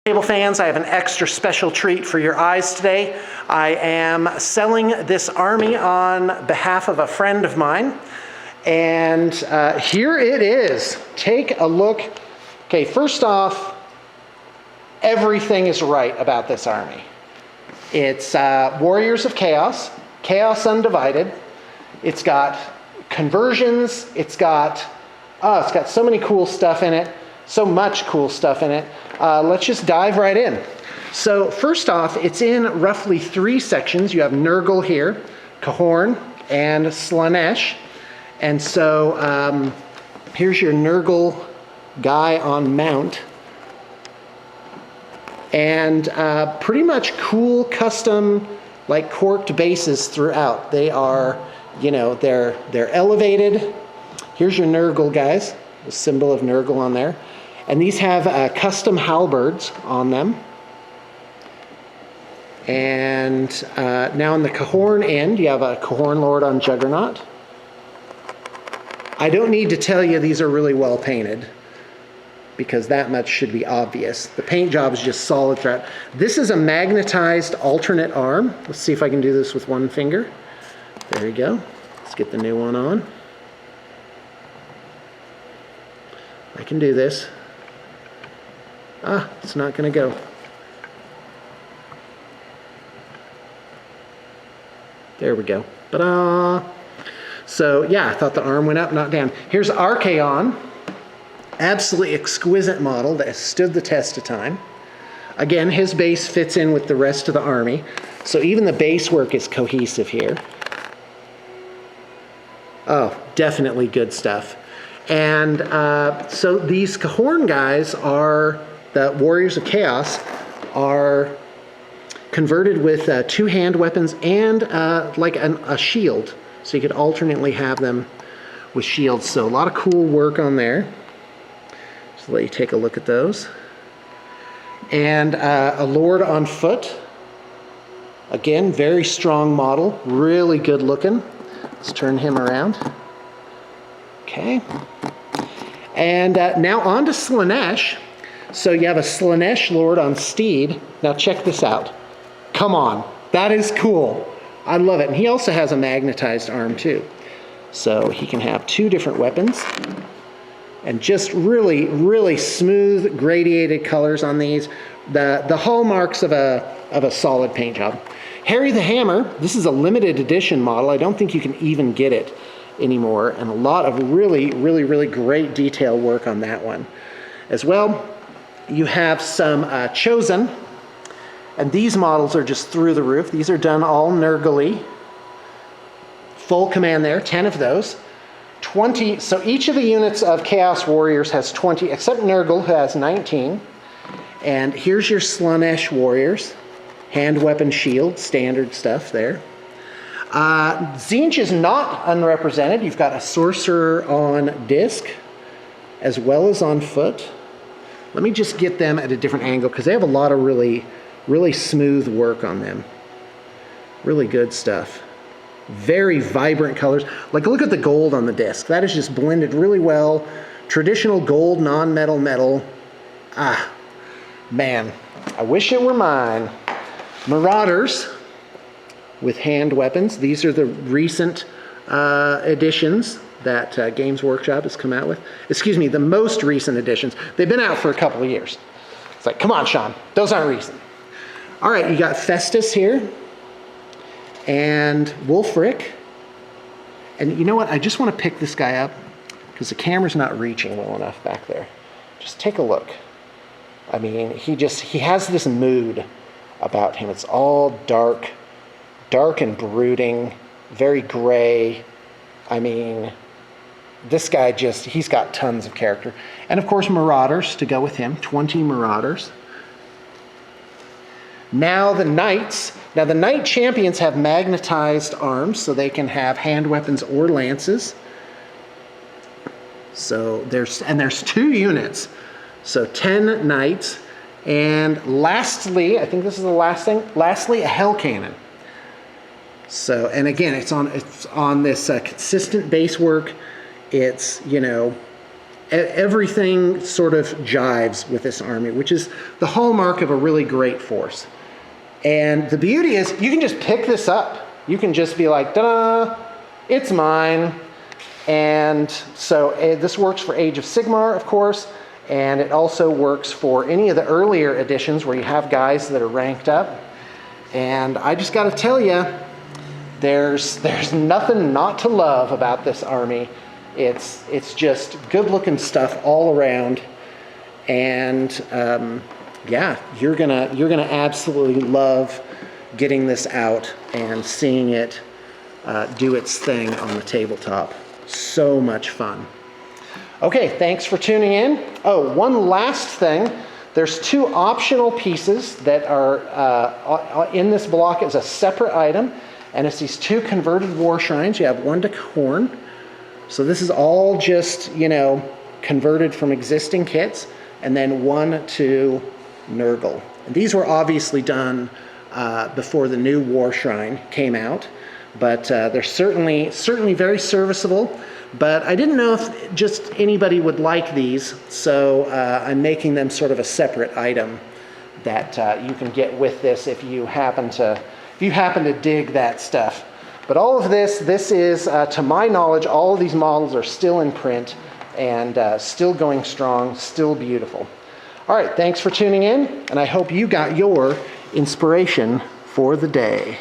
Table fans, I have an extra special treat for your eyes today. I am selling this army on behalf of a friend of mine. And here it is. Take a look. Okay, first off, everything is right about this army. It's Warriors of Chaos, Chaos Undivided. It's got conversions. It's got so many cool stuff in it. So much cool stuff in it. Let's just dive right in. So first off, it's in roughly 3 sections. You have Nurgle here, Cahorn, and Slaanesh. And so here's your Nurgle guy on mount. And pretty much cool custom, like corked bases throughout. They are, you know, they're elevated. Here's your Nurgle guys, the symbol of Nurgle on there. And these have custom halberds on them. And now on the Cahorn end, you have a Cahorn Lord on Juggernaut. I don't need to tell you these are really well painted, because that much should be obvious. The paint job is just solid throughout. This is a magnetized alternate arm. Let's see if I can do this with one finger. There you go. Let's get the new one on. I can do this. It's not gonna go. There we go. Ta-da! So yeah, I thought the arm went up, not down. Here's Archaon. Absolutely exquisite model that has stood the test of time. Again, his base fits in with the rest of the army. So even the base work is cohesive here. Oh, definitely good stuff. And so these Cahorn guys are, the Warriors of Chaos, are converted with 2 hand weapons and like a shield. So you could alternately have them with shields. So a lot of cool work on there. Just let you take a look at those. And a Lord on foot. Again, very strong model, really good looking. Let's turn him around. Okay. And now on to Slaanesh. So you have a Slaanesh Lord on steed. Now check this out. Come on, that is cool. I love it. And he also has a magnetized arm too. So he can have 2 different weapons. And just really, really smooth gradiated colors on these. The hallmarks of a solid paint job. Harry the Hammer, this is a limited edition model. I don't think you can even get it anymore. And a lot of really, really, really great detail work on that one. As well, you have some Chosen. And these models are just through the roof. These are done all Nurgle-y. Full command there, 10 of those. 20, so each of the units of Chaos Warriors has 20, except Nurgle, who has 19. And here's your Slaanesh Warriors. Hand weapon shield, standard stuff there. Tzeentch is not unrepresented. You've got a Sorcerer on disc, as well as on foot. Let me just get them at a different angle, because they have a lot of really, really smooth work on them. Really good stuff. Very vibrant colors. Like, look at the gold on the disc. That is just blended really well. Traditional gold, non-metal metal. Man, I wish it were mine. Marauders with hand weapons. These are the recent editions that Games Workshop has come out with. Excuse me, the most recent editions. They've been out for a couple of years. It's like, come on, Sean, those aren't recent. All right, you got Festus here. And Wulfric. And you know what? I just want to pick this guy up because the camera's not reaching well enough back there. Just take a look. I mean, he has this mood about him. It's all dark and brooding, very gray. I mean, this guy he's got tons of character. And of course, Marauders to go with him, 20 Marauders. Now the Knights. Now the Knight Champions have magnetized arms, so they can have hand weapons or lances. So there's 2 units. So 10 Knights. And lastly, I think this is the last thing, lastly, a Hell Cannon. So, and again, it's on this consistent base work. It's, you know, everything sort of jives with this army, which is the hallmark of a really great force. And the beauty is you can just pick this up. You can just be like, ta-da, it's mine. And so this works for Age of Sigmar, of course, and it also works for any of the earlier editions where you have guys that are ranked up. And I just got to tell you, there's nothing not to love about this army. It's just good-looking stuff all around, and yeah, you're gonna absolutely love getting this out and seeing it do its thing on the tabletop. So much fun. Okay, thanks for tuning in. Oh, one last thing. There's 2 optional pieces that are in this block as a separate item, and it's these 2 converted war shrines. You have one to Khorne. So this is all just, converted from existing kits, and then one to Nurgle. And these were obviously done before the new war shrine came out, but they're certainly very serviceable. But I didn't know if just anybody would like these, so I'm making them sort of a separate item that you can get with this if you happen to dig that stuff. But all of this is, to my knowledge, all of these models are still in print and still going strong, still beautiful. All right, thanks for tuning in, and I hope you got your inspiration for the day.